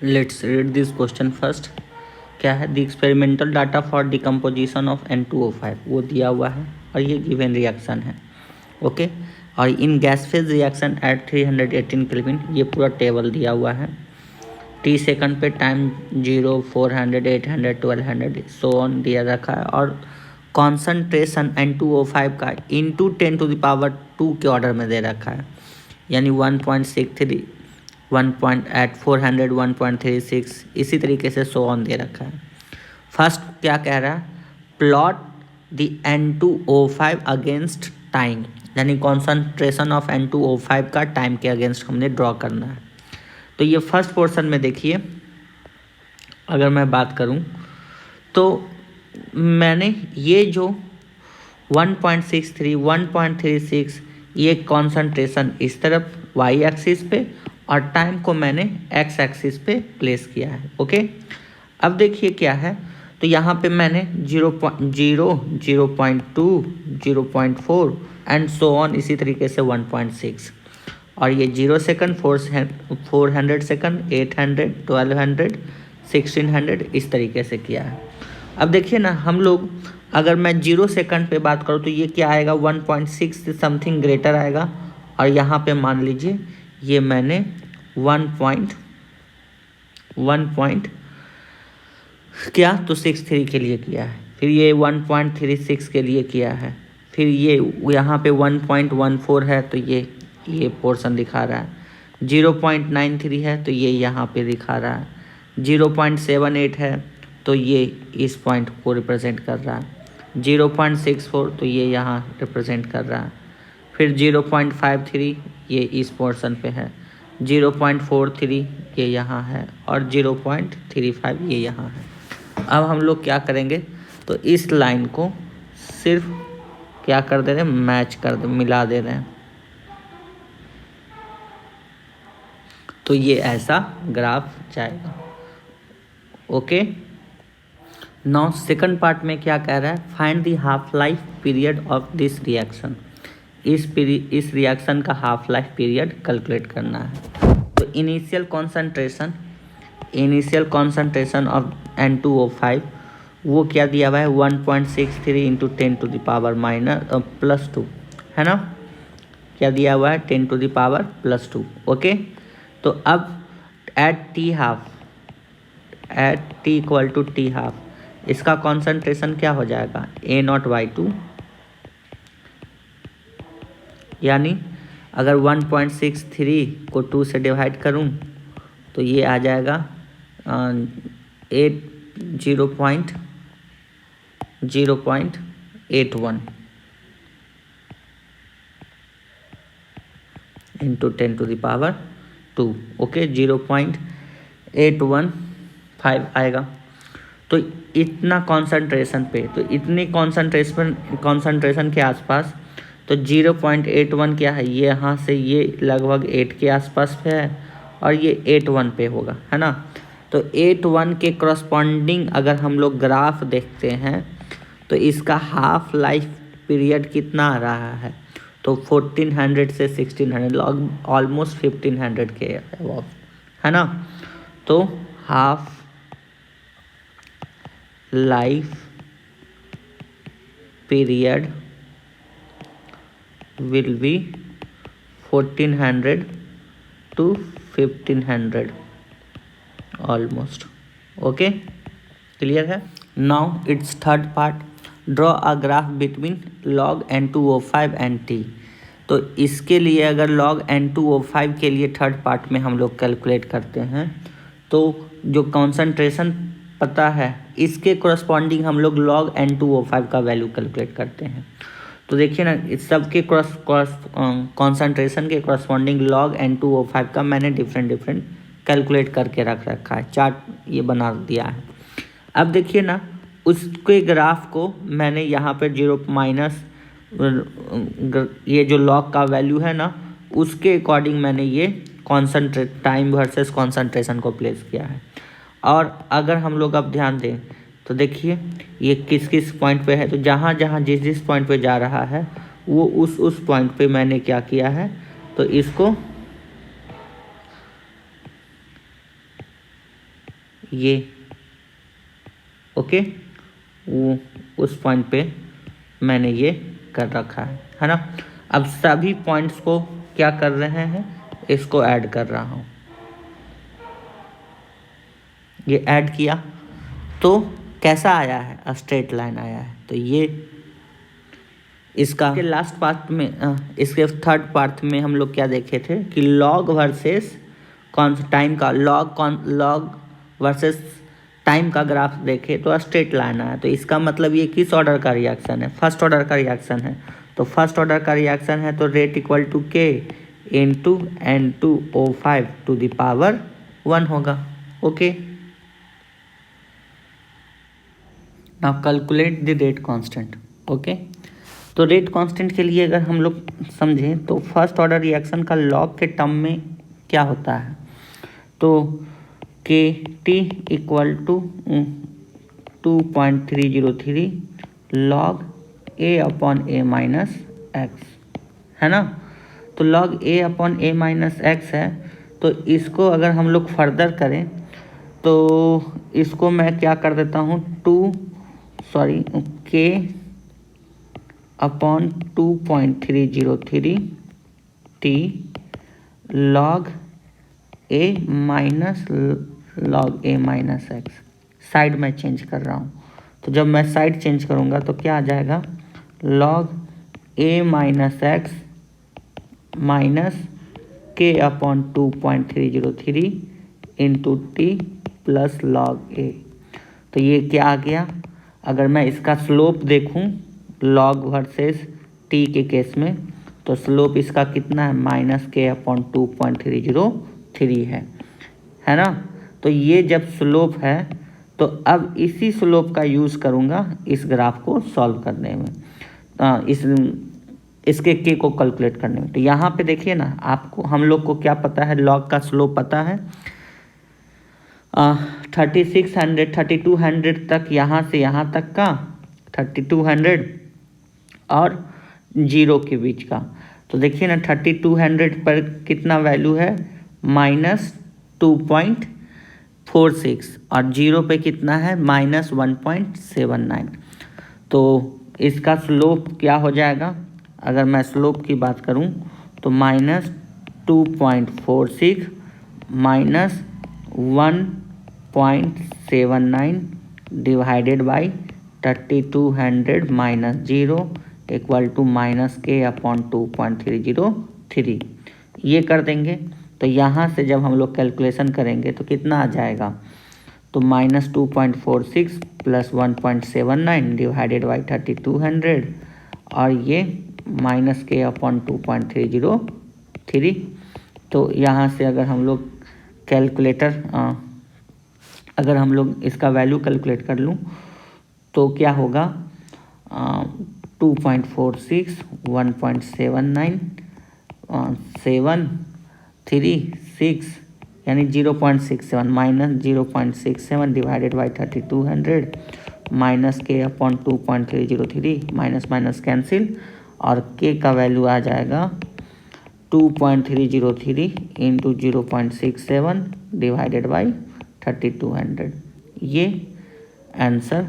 Let's read this question first. क्या है? The experimental data for decomposition of N2O5 वो दिया हुआ है और ये गिवन रिएक्शन है। ओके और इन gas phase reaction at 318 kelvin, ये पूरा टेबल दिया हुआ है। टी सेकंड पे टाइम 0, 400, 800, 1200 सो ऑन दिया रखा है और कॉन्सनट्रेशन N2O5 का इंटू 10⁻² के ऑर्डर में दे रखा है, यानी 1.63, 1.8, 400, 1.36 इसी तरीके से सो ऑन दे रखा है। फर्स्ट क्या कह रहा है? Plot the N2O5 against time, यानी कॉन्सनट्रेशन ऑफ N2O5 का टाइम के अगेंस्ट हमने ड्रॉ करना है। तो ये फर्स्ट पोर्शन में देखिए, अगर मैं बात करूं तो मैंने ये जो 1.63, 1.36 ये कॉन्सनट्रेशन इस तरफ वाई एक्सिस पे और टाइम को मैंने एक्स एक्सिस पे प्लेस किया है। ओके अब देखिए क्या है, तो यहाँ पे मैंने 0.0, 0.2, 0.4 एंड सो ऑन इसी तरीके से 1.6 और ये 0 सेकंड, 400 सेकंड, 800, 1200, 1600 इस तरीके से किया है। अब देखिए ना, हम लोग अगर मैं 0 सेकंड पे बात करूँ तो ये क्या आएगा? 1.6 से समथिंग ग्रेटर आएगा और यहाँ पे मान लीजिए ये मैंने 1 क्या तो 63 के लिए किया है, फिर ये 1.36 के लिए किया है, फिर ये यहाँ पे 1.14 है तो ये पोर्शन दिखा रहा है, 0.93 है तो ये यहाँ पे दिखा रहा है, 0.78 है तो ये इस पॉइंट को रिप्रेजेंट कर रहा है, 0.64 तो ये यहाँ रिप्रेजेंट कर रहा है, फिर 0.53 ये इस पोर्शन पे है, 0.43 ये यहाँ है और 0.35 ये यहाँ है। अब हम लोग क्या करेंगे, तो इस लाइन को सिर्फ क्या कर दे रहे हैं? मैच कर दे, मिला दे रहे हैं, तो ये ऐसा ग्राफ जाएगा। ओके नाउ सेकंड पार्ट में क्या कह रहा है? Find the half life period of this reaction. इस रिएक्शन का हाफ लाइफ पीरियड कैलकुलेट करना है। तो इनिशियल कॉन्सेंट्रेशन ऑफ N2O5 वो क्या दिया हुआ है? 1.63 इंटू 10⁻⁻2 है ना, क्या दिया हुआ है? 10⁻+2। ओके तो अब at t equal to t half इसका कॉन्सेंट्रेशन क्या हो जाएगा? A0/2, यानी अगर 1.63 को 2 से डिवाइड करूं तो ये आ जाएगा 0.81 इंटू 10⁻²। ओके 0.815 आएगा। तो इतना कॉन्सेंट्रेशन पे, तो इतनी कॉन्सेंट्रेशन के आसपास तो 0.81 क्या है? ये यहाँ से ये लगभग 8 के आसपास पे है और ये 81 पे होगा, है ना। तो 81 के करस्पॉन्डिंग अगर हम लोग ग्राफ देखते हैं तो इसका हाफ लाइफ पीरियड कितना आ रहा है? तो 1400 से 1600, ऑलमोस्ट 1500 के अबव, है ना। तो half life period will be 1400 to 1500 almost. Okay clear है। Now it's third part, draw a graph between log N2O5 and T। तो इसके लिए अगर log N2O5 के लिए थर्ड पार्ट में हम लोग कैलकुलेट करते हैं तो जो कॉन्सेंट्रेशन पता है इसके कोरस्पॉन्डिंग हम लोग log N2O5 का वैल्यू कैलकुलेट करते हैं। तो देखिए ना, इस सब के कॉन्सेंट्रेशन के कोरस्पॉन्डिंग log N2O5 का मैंने डिफरेंट कैलकुलेट करके रख रखा है, चार्ट ये बना दिया है। अब देखिए ना, उसके ग्राफ को मैंने यहाँ पर 0 ये जो log का वैल्यू है ना उसके अकॉर्डिंग मैंने ये टाइम वर्सेस कॉन्सेंट्रेशन को प्लेस किया है। और अगर हम लोग अब ध्यान दें तो देखिए ये किस पॉइंट पे है, तो जहाँ जिस पॉइंट पे जा रहा है वो उस पॉइंट पे मैंने क्या किया है, तो इसको ये ओके, वो उस पॉइंट पे मैंने ये कर रखा है ना। अब सभी पॉइंट्स को क्या कर रहे हैं, इसको ऐड कर रहा हूँ। ये ऐड किया तो कैसा आया है, स्ट्रेट लाइन आया है। तो ये इसका लास्ट पार्ट में इसके थर्ड पार्ट में हम लोग क्या देखे थे कि लॉग वर्सेस कौन सा टाइम का लॉग वर्सेस टाइम का ग्राफ देखे तो स्ट्रेट लाइन आया। तो इसका मतलब ये किस ऑर्डर का रिएक्शन है, फर्स्ट ऑर्डर का रिएक्शन है। तो फर्स्ट ऑर्डर का रिएक्शन है तो rate equal to k into N2O5 to the power 1 होगा। Okay, now calculate the rate constant. Okay, तो रेट कांस्टेंट के लिए अगर हम लोग समझें तो फर्स्ट ऑर्डर रिएक्शन का लॉग के टर्म में क्या होता है, तो k t equal to 2.303 log a upon a minus x है ना। तो log a upon a minus x है। तो इसको अगर हम लोग फर्दर करें तो इसको मैं क्या कर देता हूँ, के upon 2.303 T log A minus log A minus x. Side में चेंज कर रहा हूँ, तो जब मैं साइड चेंज करूँगा तो क्या आ जाएगा, log A minus X minus के upon 2.303 into T plus log A. तो ये क्या आ गया, अगर मैं इसका स्लोप देखूं लॉग वर्सेस टी के केस में तो स्लोप इसका कितना है, माइनस के अपॉन 2.303 है ना। तो ये जब स्लोप है तो अब इसी स्लोप का यूज़ करूँगा इस ग्राफ को सॉल्व करने में, इसके के को कैलकुलेट करने में। तो यहाँ पे देखिए ना, आपको हम लोग को क्या पता है, लॉग का स्लोप पता है 3600 3200 तक, यहाँ से यहाँ तक का 3200 और 0 के बीच का। तो देखिए ना 3200 पर कितना वैल्यू है, -2.46 और 0 पे कितना है, -1.79। तो इसका स्लोप क्या हो जाएगा, अगर मैं स्लोप की बात करूं तो -2.46 -1.79 divided by 3200 minus 0 equal to minus के अपॉन 2.303। ये कर देंगे तो यहाँ से जब हम लोग कैलकुलेशन करेंगे तो कितना आ जाएगा, तो -2.46 प्लस 1.79 डिवाइडेड बाई 3200 और ये माइनस के अपॉन 2.303। तो यहाँ से अगर हम लोग अगर हम लोग इसका वैल्यू कैलकुलेट कर लूँ तो क्या होगा, 2.46 1.79 736 यानी 0.67 माइनस 0.67 डिवाइडेड बाई 3200 माइनस के अपॉन 2.303 माइनस माइनस कैंसिल और के का वैल्यू आ जाएगा 2.303 इंटू 0.67 डिवाइडेड बाई 3200। ये आंसर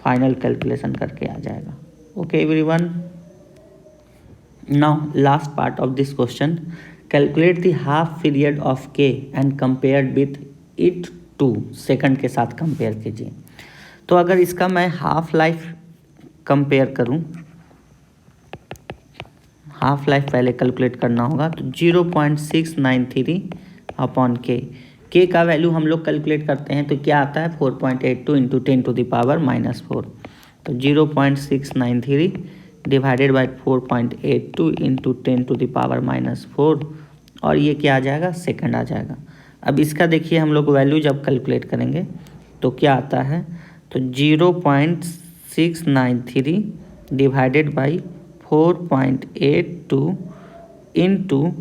फाइनल कैलकुलेशन करके आ जाएगा। Okay everyone, now last part of this question, calculate the half period of K and compare with it to second के साथ कंपेयर कीजिए। तो अगर इसका मैं हाफ लाइफ कंपेयर करूं, हाफ लाइफ पहले कैलकुलेट करना होगा, तो 0.693 अपॉन के का वैल्यू हम लोग कैलकुलेट करते हैं तो क्या आता है 4.82 इंटू 10 टू द पावर -4। तो 0.693 divided by 4.82 into 10 to the power -4 और ये क्या आ जाएगा, सेकंड आ जाएगा। अब इसका देखिए हम लोग वैल्यू जब कैलकुलेट करेंगे तो क्या आता है, तो 0.693 divided by 4.82 into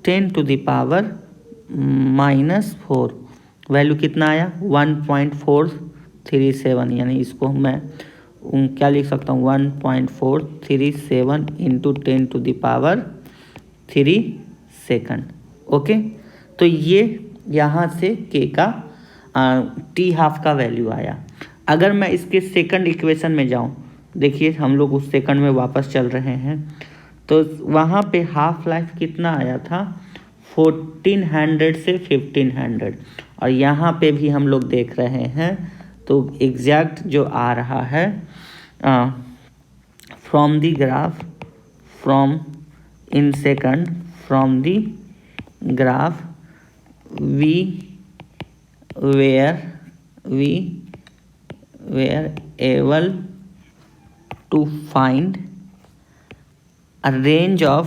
10 to the power -4 value कितना आया 1.437, यानी इसको मैं क्या लिख सकता हूँ 1.437 into 10 to the power 3 second. Okay, तो ये यहाँ से के का टी हाफ का वैल्यू आया। अगर मैं इसके सेकंड इक्वेशन में जाऊं, देखिए हम लोग उस सेकंड में वापस चल रहे हैं, तो वहाँ पे हाफ लाइफ कितना आया था, 1400 से 1500, और यहाँ पे भी हम लोग देख रहे हैं तो एग्जैक्ट जो आ रहा है from the graph, from in second, from the graph we were able to find a range of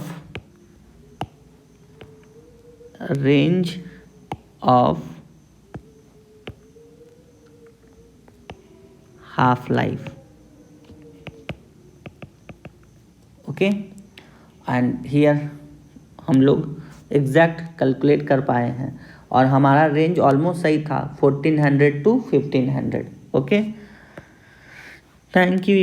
half life. Okay, and here हम लोग एग्जैक्ट कैलकुलेट कर पाए हैं और हमारा रेंज ऑलमोस्ट सही था, 1400 to 1500। Okay, thank you.